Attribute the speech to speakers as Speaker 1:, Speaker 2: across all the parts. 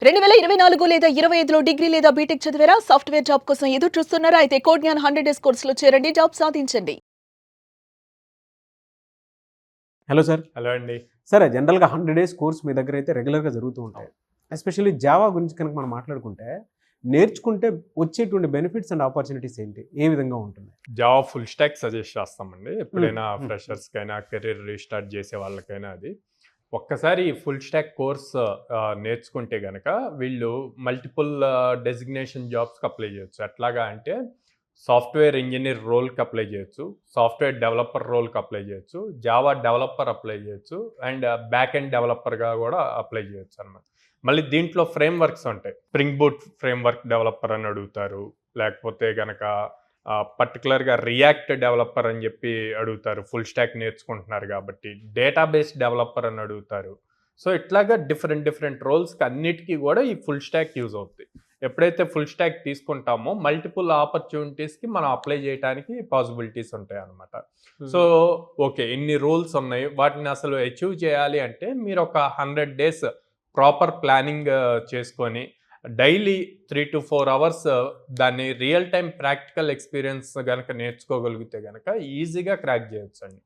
Speaker 1: 2024 లేదా 25లో డిగ్రీ లేదా బీటెక్ చదివారా? సాఫ్ట్‌వేర్ జాబ్ కోసం ఎదురు చూస్తున్నారా? అయితే కోడ్‌జ్ఞాన్ 100 డేస్ కోర్సులో చేరండి. జాబ్ సాధించండి.
Speaker 2: Hello sir.
Speaker 3: హలో అండి.
Speaker 2: సరే, జనరల్‌గా 100 డేస్ కోర్స్ మీ దగ్గర అయితే రెగ్యులర్‌గా జరుగుతూ ఉంటాయి. ఎస్పెషల్లీ జావా గురించి కనుక మనం మాట్లాడుకుంటే, నేర్చుకుంటే వచ్చేటువంటి బెనిఫిట్స్ అండ్ ఆపర్చునిటీస్ ఏంటి? ఏ విధంగా ఉంటుంది?
Speaker 3: జావా ఫుల్ స్టాక్ సజెస్ట్ చేస్తామండి. ఎప్పుడైనా ఫ్రెషర్స్‌కైనా, కెరీర్ రీస్టార్ట్ చేసే వాళ్ళకైనా అది. ఒక్కసారి ఫుల్ స్టాక్ కోర్స్ నేర్చుకుంటే గనక వీళ్ళు మల్టిపుల్ డెసిగ్నేషన్ జాబ్స్‌కి అప్లై చేయొచ్చు. ఎట్లాగా అంటే సాఫ్ట్‌వేర్ ఇంజినీర్ రోల్‌కి అప్లై చేయొచ్చు, సాఫ్ట్‌వేర్ డెవలపర్ రోల్‌కి అప్లై చేయొచ్చు, జావా డెవలపర్ అప్లై చేయొచ్చు, అండ్ బ్యాక్ ఎండ్ డెవలపర్‌గా కూడా అప్లై చేయొచ్చు అన్నమాట. మళ్ళీ దీంట్లో ఫ్రేమ్ వర్క్స్ ఉంటాయి. Spring boot frame work developer అని అడుగుతారు, లేకపోతే గనక పర్టికులర్గా రియాక్ట్ డెవలపర్ అని చెప్పి అడుగుతారు, ఫుల్ స్టాక్ నేర్చుకుంటున్నారు కాబట్టి. డేటాబేస్ డెవలపర్ అని అడుగుతారు. సో ఇట్లాగా డిఫరెంట్ రోల్స్కి అన్నిటికీ కూడా ఈ ఫుల్ స్టాక్ యూజ్ అవుతుంది. ఎప్పుడైతే ఫుల్ స్టాక్ తీసుకుంటామో మల్టిపుల్ ఆపర్చునిటీస్కి మనం అప్లై చేయడానికి పాసిబిలిటీస్ ఉంటాయి అన్నమాట. సో ఓకే, ఇన్ని రూల్స్ ఉన్నాయి, వాటిని అసలు అచీవ్ చేయాలి అంటే మీరు ఒక 100 డేస్ ప్రాపర్ ప్లానింగ్ చేసుకొని డైలీ 3 to 4 అవర్స్ దాన్ని రియల్ టైం ప్రాక్టికల్ ఎక్స్పీరియన్స్ కనుక నేర్చుకోగలిగితే కనుక ఈజీగా క్రాక్ చేయొచ్చు అండి.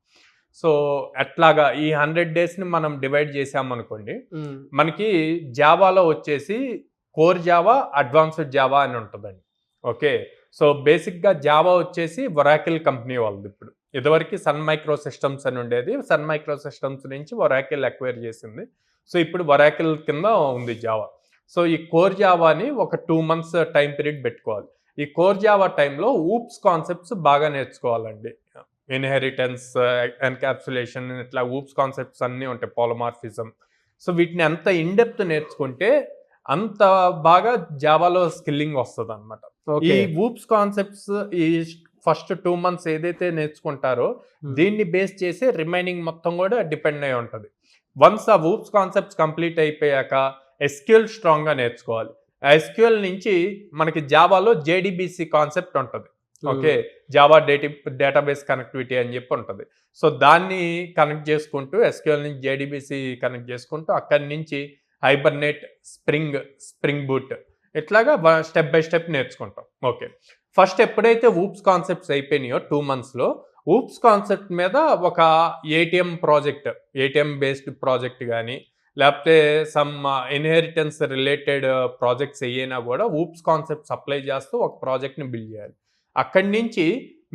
Speaker 3: సో అట్లాగా ఈ 100 డేస్ని మనం డివైడ్ చేసామనుకోండి, మనకి జావాలో వచ్చేసి కోర్ జావా, అడ్వాన్స్డ్ జావా అని ఉంటుందండి. ఓకే, సో బేసిక్గా జావా వచ్చేసి ఒరాకిల్ కంపెనీ వాళ్ళది. ఇప్పుడు ఇదివరకు సన్ మైక్రో సిస్టమ్స్ అని ఉండేది, సన్ మైక్రో సిస్టమ్స్ నుంచి ఒరాకిల్ అక్వైర్ చేసింది. సో ఇప్పుడు ఒరాకిల్ కింద ఉంది జావా. సో ఈ కోర్ జావాని ఒక 2 months టైం పీరియడ్ పెట్టుకోవాలి. ఈ కోర్ జావా టైంలో ఊప్స్ కాన్సెప్ట్స్ బాగా నేర్చుకోవాలండి. ఇన్హెరిటెన్స్, ఎన్కాప్సులేషన్, ఇట్లా ఊప్స్ కాన్సెప్ట్స్ అన్నీ ఉంటాయి, పాలిమార్ఫిజం. సో వీటిని ఎంత ఇన్డెప్త్ నేర్చుకుంటే అంత బాగా జావాలో స్కిల్లింగ్ వస్తుంది అనమాట. ఈ ఊప్స్ కాన్సెప్ట్స్ ఈ ఫస్ట్ 2 months ఏదైతే నేర్చుకుంటారో దీన్ని బేస్ చేసి రిమైనింగ్ మొత్తం కూడా డిపెండ్ అయి ఉంటుంది. వన్స్ ఆ ఊప్స్ కాన్సెప్ట్స్ కంప్లీట్ అయిపోయాక ఎస్క్యూఎల్ స్ట్రాంగ్గా నేర్చుకోవాలి. ఆ ఎస్క్యూఎల్ నుంచి మనకి జావాలో జేడీబీసీ కాన్సెప్ట్ ఉంటుంది. ఓకే, జావా డేటాబేస్ కనెక్టివిటీ అని చెప్పి ఉంటుంది. సో దాన్ని కనెక్ట్ చేసుకుంటూ ఎస్క్యూఎల్ నుంచి జేడీబీసీ కనెక్ట్ చేసుకుంటూ అక్కడి నుంచి హైబర్నేట్, స్ప్రింగ్ బూట్, ఇట్లాగా స్టెప్ బై స్టెప్ నేర్చుకుంటాం. ఓకే, ఫస్ట్ ఎప్పుడైతే ఊప్స్ కాన్సెప్ట్స్ అయిపోయినాయో 2 monthsలో ఊప్స్ కాన్సెప్ట్ మీద ఒక ఏటీఎం బేస్డ్ ప్రాజెక్ట్ కానీ లేకపోతే సమ్ ఇన్హెరిటెన్స్ రిలేటెడ్ ప్రాజెక్ట్స్ ఏమైనా కూడా ఊప్స్ కాన్సెప్ట్స్ అప్లై చేస్తూ ఒక ప్రాజెక్ట్ని బిల్డ్ చేయాలి. అక్కడి నుంచి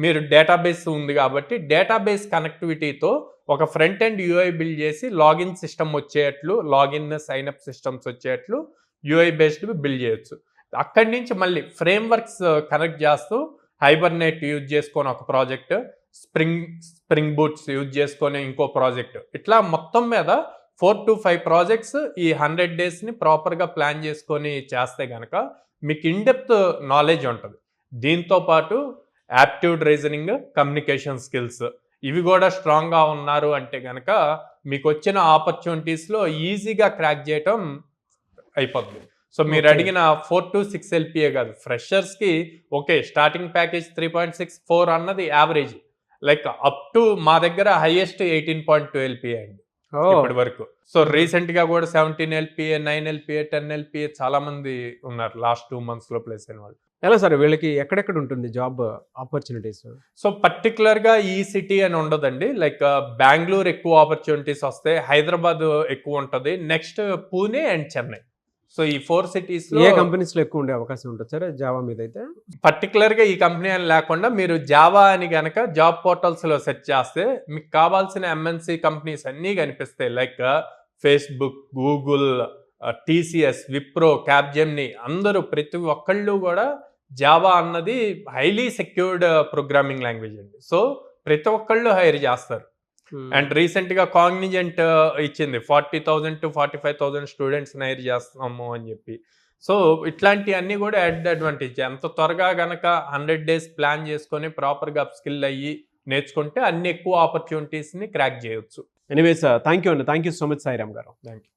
Speaker 3: మీరు డేటాబేస్ ఉంది కాబట్టి డేటాబేస్ కనెక్టివిటీతో ఒక ఫ్రంట్ ఎండ్ యూఐ బిల్డ్ చేసి లాగిన్ సిస్టమ్ వచ్చేట్లు, లాగిన్ సైన్అప్ సిస్టమ్స్ వచ్చేట్లు యూఐ బేస్డ్ బిల్డ్ చేయొచ్చు. అక్కడి నుంచి మళ్ళీ ఫ్రేమ్ వర్క్స్ కనెక్ట్ చేస్తూ హైబర్నేట్ యూజ్ చేసుకొని ఒక ప్రాజెక్ట్, స్ప్రింగ్ బూట్స్ యూజ్ చేసుకొని ఇంకో ప్రాజెక్ట్, ఇట్లా మొత్తం మీద 4 to 5 ప్రాజెక్ట్స్ ఈ 100 డేస్ని ప్రాపర్గా ప్లాన్ చేసుకొని చేస్తే కనుక మీకు ఇన్డెప్త్ నాలెడ్జ్ ఉంటుంది. దీంతో పాటు యాప్టిట్యూడ్ రీజనింగ్, కమ్యూనికేషన్ స్కిల్స్ ఇవి కూడా స్ట్రాంగ్గా ఉన్నారు అంటే కనుక మీకు వచ్చిన ఆపర్చునిటీస్లో ఈజీగా క్రాక్ చేయటం అయిపోతుంది. సో మీరు అడిగిన 4 to 6 LPA కాదు, ఫ్రెషర్స్కి ఓకే స్టార్టింగ్ ప్యాకేజ్ 3.64 అన్నది యావరేజ్, లైక్ అప్ టు మా దగ్గర హైయెస్ట్ 18.2 LPA అండి ఇప్పటి వరకు. సో రీసెంట్ గా కూడా 17 LPA, 9 LPA, 10 LPA చాలా మంది ఉన్నారు లాస్ట్ 2 monthsలో ప్లేస్ అయిన వాళ్ళు.
Speaker 2: ఎలా సార్, వీళ్ళకి ఎక్కడెక్కడ ఉంటుంది జాబ్ ఆపర్చునిటీస్?
Speaker 3: సో పర్టికులర్ గా ఈ సిటీ అని ఉండదండి, లైక్ బెంగళూరు ఎక్కువ ఆపర్చునిటీస్ వస్తాయి, హైదరాబాద్ ఎక్కువ ఉంటుంది, next Pune and Chennai. So ఈ 4 cities లో
Speaker 2: ఏ కంపెనీస్ లో ఎక్కువ ఉండే అవకాశం ఉంటుంది సార్ జావా మీద అయితే?
Speaker 3: పర్టికులర్ గా ఈ కంపెనీ అని లేకుండా మీరు జావా అని గనక జాబ్ పోర్టల్స్ లో సెర్చ్ చేస్తే మీకు కావాల్సిన ఎంఎన్సి కంపెనీస్ అన్నీ కనిపిస్తాయి, like Facebook, Google, TCS, Wipro, Capgemini, అందరూ ప్రతి ఒక్కళ్ళు కూడా జావా అన్నది హైలీ సెక్యూర్డ్ ప్రోగ్రామింగ్ లాంగ్వేజ్ అండి. సో ప్రతి ఒక్కళ్ళు హైర్ చేస్తారు. అండ్ రీసెంట్ గా కాగ్నిజెంట్ ఇచ్చింది 40,000 to 45,000 స్టూడెంట్స్ని హైర్ చేస్తాము అని చెప్పి. సో ఇట్లాంటివన్నీ కూడా అడ్వాంటేజ్. ఎంత త్వరగా గనక 100 డేస్ ప్లాన్ చేసుకొని ప్రాపర్గా స్కిల్ అయ్యి నేర్చుకుంటే అన్ని ఎక్కువ ఆపర్చునిటీస్ని క్రాక్ చేయొచ్చు.
Speaker 2: ఎనీవేస్, థ్యాంక్ యూ అండి, thank you so much Sairam గారు.
Speaker 3: Thank you.